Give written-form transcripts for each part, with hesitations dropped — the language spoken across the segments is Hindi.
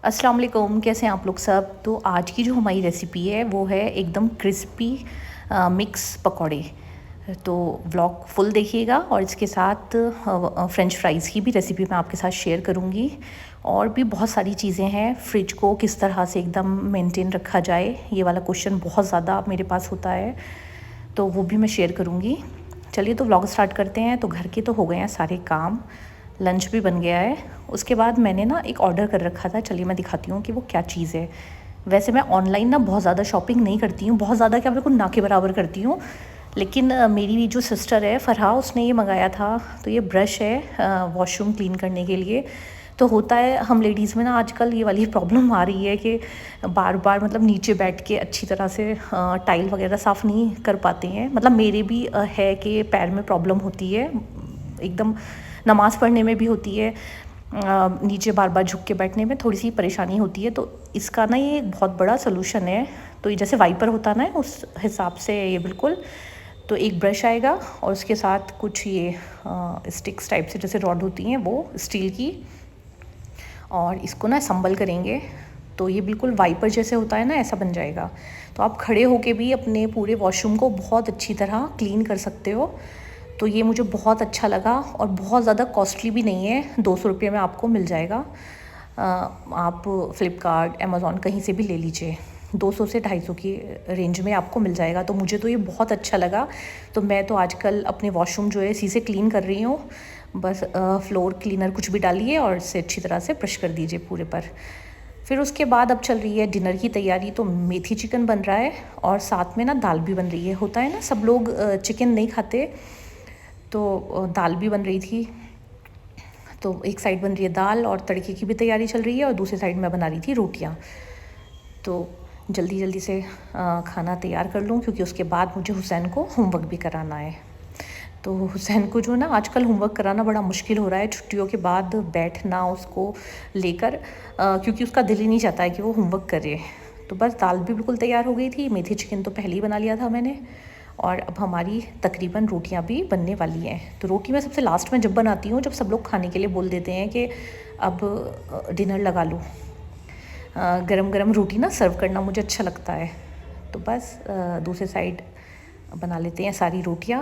अस्सलाम वालेकुम, कैसे हैं आप लोग सब। तो आज की जो हमारी रेसिपी है वो है एकदम क्रिस्पी मिक्स पकौड़े। तो व्लॉग फुल देखिएगा और इसके साथ फ़्रेंच फ्राइज़ की भी रेसिपी मैं आपके साथ शेयर करूँगी। और भी बहुत सारी चीज़ें हैं, फ्रिज को किस तरह से एकदम मेंटेन रखा जाए, ये वाला क्वेश्चन बहुत ज़्यादा मेरे पास होता है, तो वो भी मैं शेयर करूँगी। चलिए तो व्लॉग स्टार्ट करते हैं। तो घर के तो हो गए हैं सारे काम, लंच भी बन गया है। उसके बाद मैंने ना एक ऑर्डर कर रखा था, चलिए मैं दिखाती हूँ कि वो क्या चीज़ है। वैसे मैं ऑनलाइन ना बहुत ज़्यादा शॉपिंग नहीं करती हूँ, बहुत ज़्यादा क्या बिल्कुल ना के बराबर करती हूँ। लेकिन मेरी जो सिस्टर है फ़रहा, उसने ये मंगाया था। तो ये ब्रश है वॉशरूम क्लीन करने के लिए। तो होता है हम लेडीज़ में ना आजकल ये वाली प्रॉब्लम आ रही है कि बार बार मतलब नीचे बैठ के अच्छी तरह से टाइल वगैरह साफ़ नहीं कर पाते हैं। मतलब मेरे भी है कि पैर में प्रॉब्लम होती है, एकदम नमाज़ पढ़ने में भी होती है, नीचे बार बार झुक के बैठने में थोड़ी सी परेशानी होती है। तो इसका ना ये एक बहुत बड़ा सलूशन है। तो ये जैसे वाइपर होता है ना, उस हिसाब से ये बिल्कुल। तो एक ब्रश आएगा और उसके साथ कुछ ये स्टिक्स टाइप से जैसे रॉड होती हैं वो स्टील की, और इसको ना असम्बल करेंगे तो ये बिल्कुल वाइपर जैसे होता है ना, ऐसा बन जाएगा। तो आप खड़े होके भी अपने पूरे वॉशरूम को बहुत अच्छी तरह क्लीन कर सकते हो। तो ये मुझे बहुत अच्छा लगा और बहुत ज़्यादा कॉस्टली भी नहीं है, 200 रुपये में आपको मिल जाएगा। आप फ़्लिपकार्ट, अमेज़ॉन कहीं से भी ले लीजिए, 200 से 250 की रेंज में आपको मिल जाएगा। तो मुझे तो ये बहुत अच्छा लगा। तो मैं तो आजकल अपने वॉशरूम जो है इसी से क्लीन कर रही हूँ। बस फ्लोर क्लीनर कुछ भी डालिए और इससे अच्छी तरह से ब्रश कर दीजिए पूरे पर। फिर उसके बाद अब चल रही है डिनर की तैयारी। तो मेथी चिकन बन रहा है और साथ में ना दाल भी बन रही है। होता है ना, सब लोग चिकन नहीं खाते, तो दाल भी बन रही थी। तो एक साइड बन रही है दाल और तड़के की भी तैयारी चल रही है, और दूसरी साइड मैं बना रही थी रोटियां। तो जल्दी जल्दी से खाना तैयार कर लूँ, क्योंकि उसके बाद मुझे हुसैन को होमवर्क भी कराना है। तो हुसैन को जो ना आजकल होमवर्क कराना बड़ा मुश्किल हो रहा है, छुट्टियों के बाद बैठना उसको लेकर, क्योंकि उसका दिल ही नहीं चाहता है कि वो होमवर्क करे। तो बस दाल भी बिल्कुल तैयार हो गई थी, मेथी चिकन तो पहले ही बना लिया था मैंने, और अब हमारी तकरीबन रोटियां भी बनने वाली हैं। तो रोटी मैं सबसे लास्ट में जब बनाती हूँ, जब सब लोग खाने के लिए बोल देते हैं कि अब डिनर लगा लो। गरम गरम रोटी ना सर्व करना मुझे अच्छा लगता है। तो बस दूसरे साइड बना लेते हैं सारी रोटियां।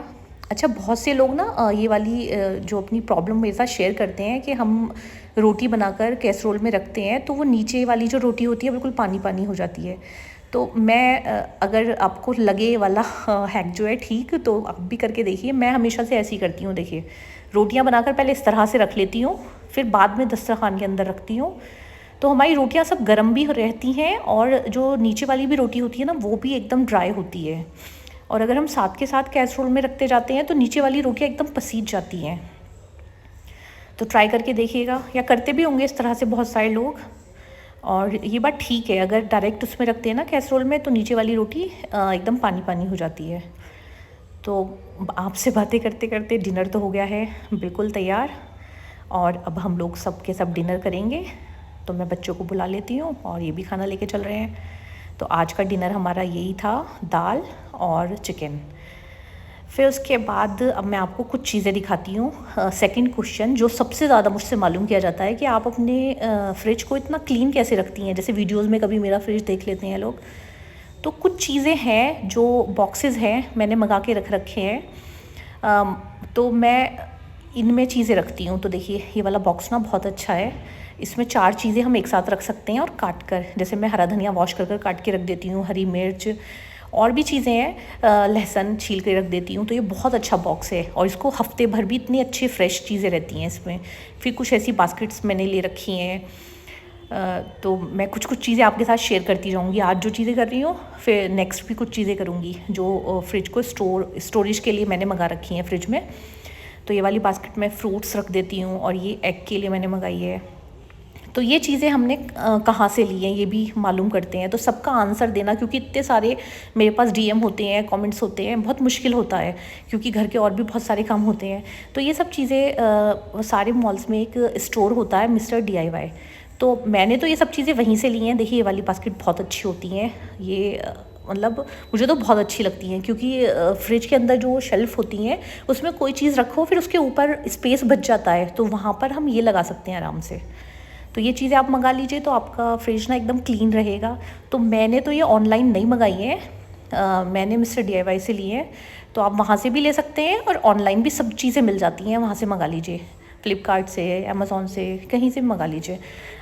अच्छा, बहुत से लोग ना ये वाली जो अपनी प्रॉब्लम मेरे साथ शेयर करते हैं कि हम रोटी बनाकर कैसरोल में रखते हैं तो वो नीचे वाली जो रोटी होती है बिल्कुल पानी पानी हो जाती है। तो मैं अगर आपको लगे वाला हैक जो है ठीक, तो आप भी करके देखिए। मैं हमेशा से ऐसे ही करती हूँ। देखिए, रोटियाँ बनाकर पहले इस तरह से रख लेती हूँ, फिर बाद में दस्तरखान के अंदर रखती हूँ। तो हमारी रोटियाँ सब गर्म भी रहती हैं, और जो नीचे वाली भी रोटी होती है ना, वो भी एकदम ड्राई होती है। और अगर हम साथ के साथ कैसरोल में रखते जाते हैं तो नीचे वाली रोटियाँ एकदम पसीज जाती हैं। तो ट्राई करके देखिएगा, या करते भी होंगे इस तरह से बहुत सारे लोग। और ये बात ठीक है, अगर डायरेक्ट उसमें रखते हैं ना कैसरोल में, तो नीचे वाली रोटी एकदम पानी पानी हो जाती है। तो आपसे बातें करते करते डिनर तो हो गया है बिल्कुल तैयार, और अब हम लोग सब के सब डिनर करेंगे। तो मैं बच्चों को बुला लेती हूँ और ये भी खाना लेके चल रहे हैं। तो आज का डिनर हमारा यही था, दाल और चिकन। फिर उसके बाद अब मैं आपको कुछ चीज़ें दिखाती हूँ। सेकंड क्वेश्चन जो सबसे ज़्यादा मुझसे मालूम किया जाता है कि आप अपने फ्रिज को इतना क्लीन कैसे रखती हैं। जैसे वीडियोस में कभी मेरा फ्रिज देख लेते हैं लोग। तो कुछ चीज़ें हैं, जो बॉक्सेस हैं मैंने मंगा के रख रखे हैं। तो मैं इनमें चीज़ें रखती हूँ। तो देखिए, ये वाला बॉक्स ना बहुत अच्छा है। इसमें 4 चीज़ें हम एक साथ रख सकते हैं और काट कर, जैसे मैं हरा धनिया वॉश कर काट के रख देती हूँ, हरी मिर्च और भी चीज़ें हैं, लहसुन छील के रख देती हूँ। तो ये बहुत अच्छा बॉक्स है, और इसको हफ्ते भर भी इतनी अच्छी फ्रेश चीज़ें रहती हैं इसमें। फिर कुछ ऐसी बास्केट्स मैंने ले रखी हैं। तो मैं कुछ कुछ चीज़ें आपके साथ शेयर करती जाऊँगी। आज जो चीज़ें कर रही हूँ, फिर नेक्स्ट भी कुछ चीज़ें करूँगी जो फ्रिज को स्टोरेज के लिए मैंने मंगा रखी हैं फ्रिज में। तो ये वाली बास्केट में फ्रूट्स रख देती हूँ, और ये एग के लिए मैंने मंगाई है। तो ये चीज़ें हमने कहाँ से ली हैं ये भी मालूम करते हैं। तो सबका आंसर देना, क्योंकि इतने सारे मेरे पास डीएम होते हैं, कमेंट्स होते हैं, बहुत मुश्किल होता है, क्योंकि घर के और भी बहुत सारे काम होते हैं। तो ये सब चीज़ें सारे मॉल्स में एक स्टोर होता है, मिस्टर DIY। तो मैंने तो ये सब चीज़ें वहीं से ली हैं। देखिए, ये वाली बास्केट बहुत अच्छी होती हैं। ये मतलब मुझे तो बहुत अच्छी लगती हैं, क्योंकि फ्रिज के अंदर जो शेल्फ़ होती हैं उसमें कोई चीज़ रखो, फिर उसके ऊपर स्पेस बच जाता है, तो वहाँ पर हम ये लगा सकते हैं आराम से। तो ये चीज़ें आप मंगा लीजिए तो आपका फ्रिज ना एकदम क्लीन रहेगा। तो मैंने तो ये ऑनलाइन नहीं मंगाई है, मैंने मिस्टर DIY से लिए हैं। तो आप वहाँ से भी ले सकते हैं और ऑनलाइन भी सब चीज़ें मिल जाती हैं, वहाँ से मंगा लीजिए, फ्लिपकार्ट से, अमेज़ोन से, कहीं से भी मंगा लीजिए।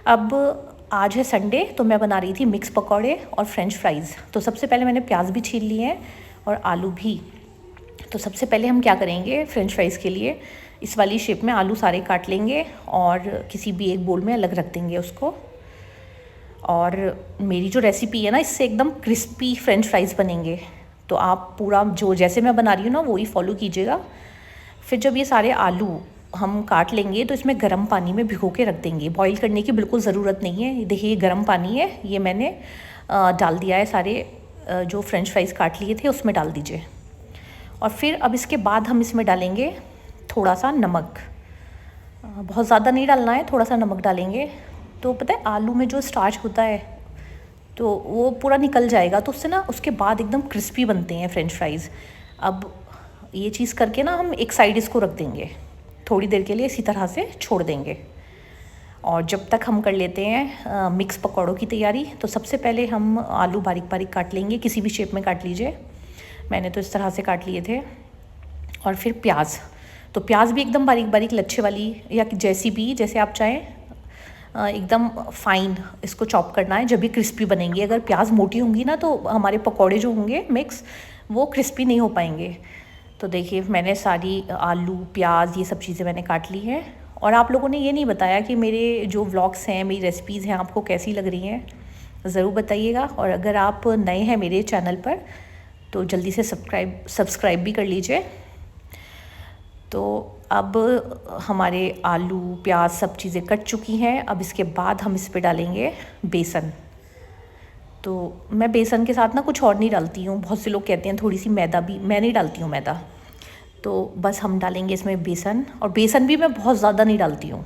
अब आज है संडे, तो मैं बना रही थी मिक्स पकौड़े और फ्रेंच फ्राइज़। तो सबसे पहले मैंने प्याज भी छील लिए हैं और आलू भी। तो सबसे पहले हम क्या करेंगे, फ्रेंच फ्राइज़ के लिए इस वाली शेप में आलू सारे काट लेंगे और किसी भी एक बोल में अलग रख देंगे उसको। और मेरी जो रेसिपी है ना, इससे एकदम क्रिस्पी फ्रेंच फ्राइज़ बनेंगे। तो आप पूरा जो जैसे मैं बना रही हूँ ना वही फॉलो कीजिएगा। फिर जब ये सारे आलू हम काट लेंगे तो इसमें गर्म पानी में भिगो के रख देंगे। बॉईल करने की बिल्कुल ज़रूरत नहीं है। देखिए ये गर्म पानी है, ये मैंने डाल दिया है, सारे जो फ्रेंच फ्राइज़ काट लिए थे उसमें डाल दीजिए। और फिर अब इसके बाद हम इसमें डालेंगे थोड़ा सा नमक, बहुत ज़्यादा नहीं डालना है, थोड़ा सा नमक डालेंगे। तो पता है आलू में जो स्टार्च होता है तो वो पूरा निकल जाएगा, तो उससे ना उसके बाद एकदम क्रिस्पी बनते हैं फ्रेंच फ्राइज़। अब ये चीज़ करके ना हम एक साइड इसको रख देंगे, थोड़ी देर के लिए इसी तरह से छोड़ देंगे। और जब तक हम कर लेते हैं मिक्स पकौड़ों की तैयारी, तो सबसे पहले हम आलू बारीक बारीक काट लेंगे, किसी भी शेप में काट लीजिए, मैंने तो इस तरह से काट लिए थे। और फिर प्याज, तो प्याज भी एकदम बारीक बारीक लच्छे वाली या जैसी भी, जैसे आप चाहें, एकदम फाइन इसको चॉप करना है, जब भी क्रिस्पी बनेंगी। अगर प्याज मोटी होंगी ना तो हमारे पकौड़े जो होंगे मिक्स वो क्रिस्पी नहीं हो पाएंगे। तो देखिए मैंने सारी आलू प्याज ये सब चीज़ें मैंने काट ली हैं। और आप लोगों ने ये नहीं बताया कि मेरे जो व्लॉग्स हैं, मेरी रेसिपीज़ हैं, आपको कैसी लग रही हैं, ज़रूर बताइएगा। और अगर आप नए हैं मेरे चैनल पर तो जल्दी से सब्सक्राइब भी कर लीजिए। तो अब हमारे आलू प्याज सब चीज़ें कट चुकी हैं। अब इसके बाद हम इस पे डालेंगे बेसन। तो मैं बेसन के साथ ना कुछ और नहीं डालती हूँ, बहुत से लोग कहते हैं थोड़ी सी मैदा भी, मैं नहीं डालती हूँ मैदा। तो बस हम डालेंगे इसमें बेसन, और बेसन भी मैं बहुत ज़्यादा नहीं डालती हूँ।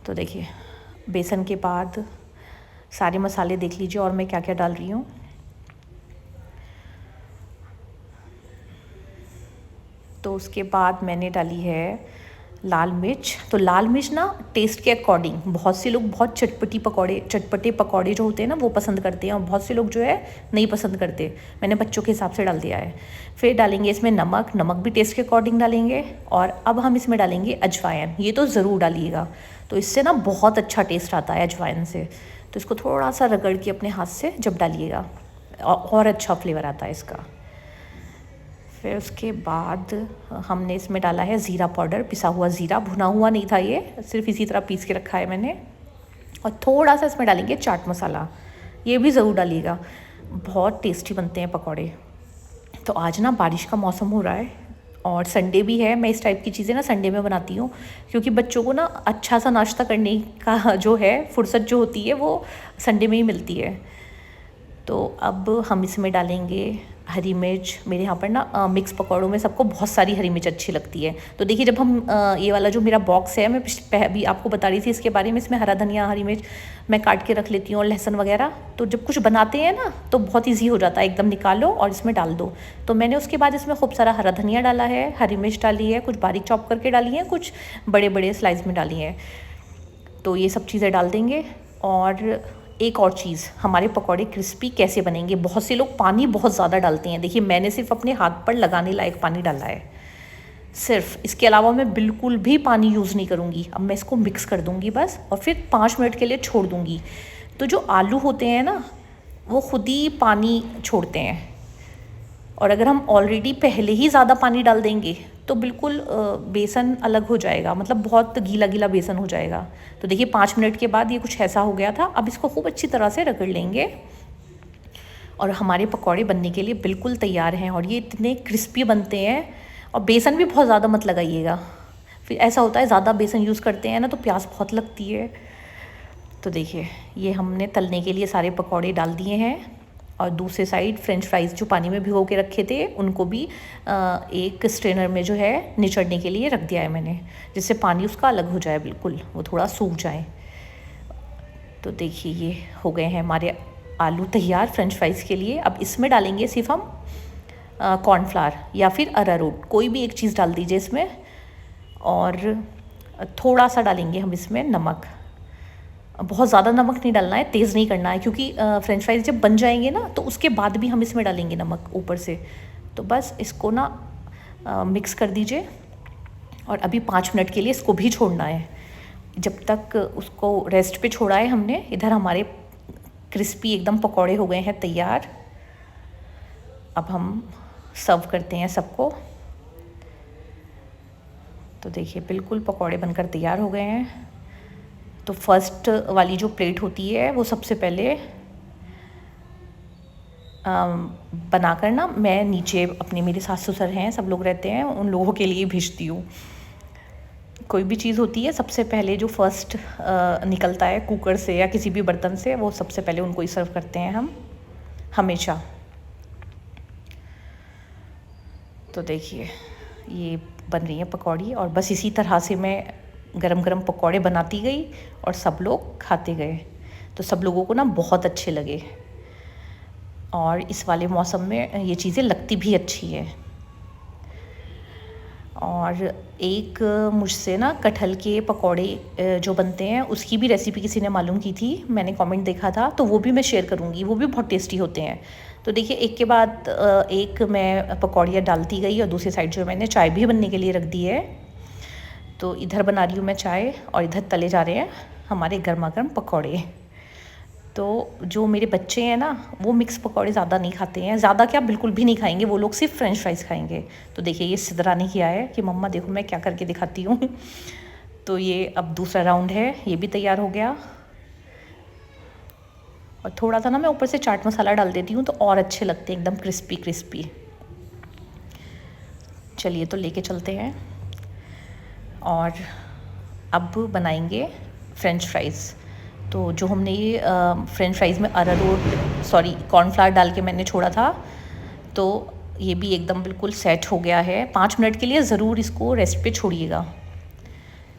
तो देखिए बेसन के बाद सारे मसाले देख लीजिए और मैं क्या क्या डाल रही हूँ। तो उसके बाद मैंने डाली है लाल मिर्च। तो लाल मिर्च ना टेस्ट के अकॉर्डिंग, बहुत से लोग बहुत चटपटे पकौड़े जो होते हैं ना वो पसंद करते हैं, और बहुत से लोग जो है नहीं पसंद करते। मैंने बच्चों के हिसाब से डाल दिया है। फिर डालेंगे इसमें नमक भी टेस्ट के अकॉर्डिंग डालेंगे। और अब हम इसमें डालेंगे अजवाइन, ये तो ज़रूर डालिएगा, तो इससे ना बहुत अच्छा टेस्ट आता है अजवाइन से। तो इसको थोड़ा सा रगड़ के अपने हाथ से जब डालिएगा और अच्छा फ्लेवर आता है इसका। फिर उसके बाद हमने इसमें डाला है ज़ीरा पाउडर, पिसा हुआ ज़ीरा, भुना हुआ नहीं था ये, सिर्फ इसी तरह पीस के रखा है मैंने। और थोड़ा सा इसमें डालेंगे चाट मसाला, ये भी ज़रूर डालिएगा, बहुत टेस्टी बनते हैं पकौड़े। तो आज ना बारिश का मौसम हो रहा है और संडे भी है, मैं इस टाइप की चीज़ें ना संडे में बनाती हूँ, क्योंकि बच्चों को ना अच्छा सा नाश्ता करने का जो है फुर्सत जो होती है वो संडे में ही मिलती है। तो अब हम इसमें डालेंगे हरी मिर्च। मेरे यहाँ पर ना मिक्स पकौड़ों में सबको बहुत सारी हरी मिर्च अच्छी लगती है। तो देखिए जब हम ये वाला जो मेरा बॉक्स है, मैं भी आपको बता रही थी इसके बारे में, इसमें हरा धनिया हरी मिर्च मैं काट के रख लेती हूँ और लहसुन वगैरह। तो जब कुछ बनाते हैं ना तो बहुत ईजी हो जाता है, एकदम निकालो और इसमें डाल दो। तो मैंने उसके बाद इसमें खूब सारा हरा धनिया डाला है, हरी मिर्च डाली है, कुछ बारीक चॉप करके डाली है, कुछ बड़े बड़े स्लाइस में डाली हैं। तो ये सब चीज़ें डाल देंगे। और एक और चीज़, हमारे पकौड़े क्रिस्पी कैसे बनेंगे, बहुत से लोग पानी बहुत ज़्यादा डालते हैं। देखिए मैंने सिर्फ अपने हाथ पर लगाने लायक पानी डाला है सिर्फ, इसके अलावा मैं बिल्कुल भी पानी यूज़ नहीं करूँगी। अब मैं इसको मिक्स कर दूँगी बस, और फिर 5 मिनट के लिए छोड़ दूँगी। तो जो आलू होते हैं ना वो खुद ही पानी छोड़ते हैं, और अगर हम ऑलरेडी पहले ही ज़्यादा पानी डाल देंगे तो बिल्कुल बेसन अलग हो जाएगा, मतलब बहुत गीला गीला बेसन हो जाएगा। तो देखिए 5 मिनट के बाद ये कुछ ऐसा हो गया था। अब इसको खूब अच्छी तरह से रगड़ लेंगे और हमारे पकौड़े बनने के लिए बिल्कुल तैयार हैं। और ये इतने क्रिस्पी बनते हैं, और बेसन भी बहुत ज़्यादा मत लगाइएगा, फिर ऐसा होता है ज़्यादा बेसन यूज़ करते हैं ना तो प्यास बहुत लगती है। तो देखिए ये हमने तलने के लिए सारे पकौड़े डाल दिए हैं, और दूसरे साइड फ्रेंच फ्राइज़ जो पानी में भिगो के रखे थे उनको भी एक स्ट्रेनर में जो है निचड़ने के लिए रख दिया है मैंने, जिससे पानी उसका अलग हो जाए, बिल्कुल वो थोड़ा सूख जाए। तो देखिए ये हो गए हैं हमारे आलू तैयार फ्रेंच फ्राइज़ के लिए। अब इसमें डालेंगे सिर्फ हम कॉर्नफ्लावर या फिर अरारोट, कोई भी एक चीज़ डाल दीजिए इसमें। और थोड़ा सा डालेंगे हम इसमें नमक, बहुत ज़्यादा नमक नहीं डालना है, तेज़ नहीं करना है, क्योंकि फ्रेंच फ्राइज जब बन जाएंगे ना तो उसके बाद भी हम इसमें डालेंगे नमक ऊपर से। तो बस इसको ना मिक्स कर दीजिए और अभी 5 मिनट के लिए इसको भी छोड़ना है। जब तक उसको रेस्ट पे छोड़ा है हमने, इधर हमारे क्रिस्पी एकदम पकौड़े हो गए हैं तैयार। अब हम सर्व करते हैं सबको। तो देखिए बिल्कुल पकौड़े बनकर तैयार हो गए हैं। तो फर्स्ट वाली जो प्लेट होती है वो सबसे पहले बनाकर ना मैं नीचे अपने, मेरे सास ससुर हैं, सब लोग रहते हैं, उन लोगों के लिए भेजती हूँ। कोई भी चीज़ होती है सबसे पहले जो फर्स्ट निकलता है कुकर से या किसी भी बर्तन से, वो सबसे पहले उनको ही सर्व करते हैं हम हमेशा। तो देखिए ये बन रही है पकौड़ी और बस इसी तरह से मैं गरम गरम पकौड़े बनाती गई और सब लोग खाते गए। तो सब लोगों को ना बहुत अच्छे लगे और इस वाले मौसम में ये चीज़ें लगती भी अच्छी है। और एक मुझसे ना कटहल के पकौड़े जो बनते हैं उसकी भी रेसिपी किसी ने मालूम की थी, मैंने कमेंट देखा था, तो वो भी मैं शेयर करूँगी, वो भी बहुत टेस्टी होते हैं। तो देखिए एक के बाद एक मैं पकौड़ियाँ डालती गई और दूसरी साइड जो मैंने चाय भी बनने के लिए रख दी है। तो इधर बना रही हूँ मैं चाय और इधर तले जा रहे हैं हमारे गर्मा गर्म पकौड़े। तो जो मेरे बच्चे हैं ना वो मिक्स पकौड़े ज़्यादा नहीं खाते हैं, ज़्यादा क्या बिल्कुल भी नहीं खाएंगे, वो लोग सिर्फ फ्रेंच फ्राइज़ खाएंगे। तो देखिए ये सिद्धरा ने किया है कि मम्मा देखो मैं क्या करके दिखाती हूँ। तो ये अब दूसरा राउंड है, ये भी तैयार हो गया। और थोड़ा सा ना मैं ऊपर से चाट मसाला डाल देती हूँ तो और अच्छे लगते हैं, एकदम क्रिस्पी क्रिस्पी। चलिए तो लेके चलते हैं और अब बनाएंगे फ्रेंच फ्राइज़। तो जो हमने ये फ्रेंच फ्राइज़ में कॉर्नफ्लावर डाल के मैंने छोड़ा था, तो ये भी एकदम बिल्कुल सेट हो गया है। 5 मिनट के लिए ज़रूर इसको रेस्ट पे छोड़िएगा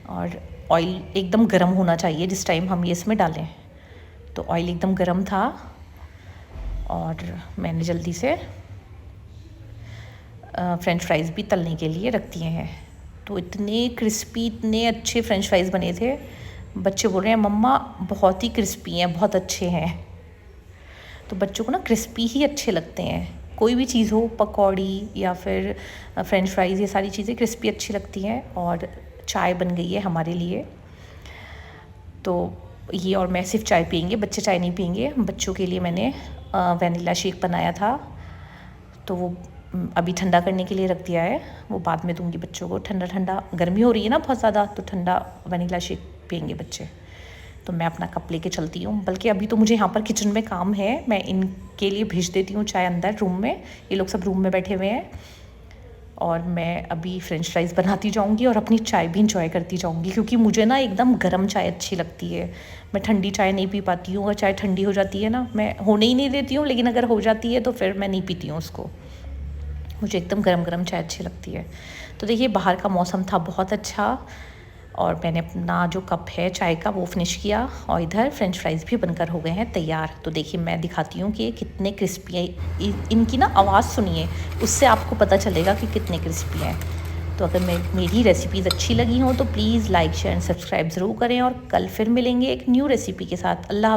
और ऑयल एकदम गर्म होना चाहिए जिस टाइम हम ये इसमें डालें। तो ऑयल एकदम गर्म था और मैंने जल्दी से फ्रेंच फ्राइज़ भी तलने के लिए रख दिए हैं। तो इतने क्रिस्पी, इतने अच्छे फ्रेंच फ्राइज़ बने थे, बच्चे बोल रहे हैं मम्मा बहुत ही क्रिस्पी हैं, बहुत अच्छे हैं। तो बच्चों को ना क्रिस्पी ही अच्छे लगते हैं, कोई भी चीज़ हो, पकौड़ी या फिर फ्रेंच फ्राइज़, ये सारी चीज़ें क्रिस्पी अच्छी लगती हैं। और चाय बन गई है हमारे लिए, तो ये और मैं सिर्फ चाय पियेंगे, बच्चे चाय नहीं पियेंगे। बच्चों के लिए मैंने वनीला शेक बनाया था, तो वो अभी ठंडा करने के लिए रख दिया है, वो बाद में दूंगी बच्चों को। ठंडा ठंडा गर्मी हो रही है ना बहुत ज़्यादा, तो ठंडा वनीला शेक पियेंगे बच्चे। तो मैं अपना कप लेके चलती हूँ, बल्कि अभी तो मुझे यहाँ पर किचन में काम है, मैं इनके लिए भेज देती हूँ चाय अंदर रूम में। ये लोग सब रूम में बैठे हुए हैं और मैं अभी फ्रेंच फ्राइज़ बनाती जाऊँगी और अपनी चाय भी इंजॉय करती जाऊँगी, क्योंकि मुझे ना एकदम गर्म चाय अच्छी लगती है। मैं ठंडी चाय नहीं पी पाती हूँ, और चाय ठंडी हो जाती है ना, मैं होने ही नहीं देती हूँ, लेकिन अगर हो जाती है तो फिर मैं नहीं पीती हूँ उसको, मुझे एकदम गरम गरम चाय अच्छी लगती है। तो देखिए बाहर का मौसम था बहुत अच्छा और मैंने अपना जो कप है चाय का वो फिनिश किया और इधर फ्रेंच फ्राइज़ भी बनकर हो गए हैं तैयार। तो देखिए मैं दिखाती हूँ कि कितने क्रिस्पी है, इनकी ना आवाज़ सुनिए, उससे आपको पता चलेगा कि कितने क्रिस्पी हैं। तो अगर मेरी रेसिपीज़ अच्छी लगी हों तो please like share and subscribe ज़रूर करें और कल फिर मिलेंगे एक न्यू रेसिपी के साथ। अल्लाह।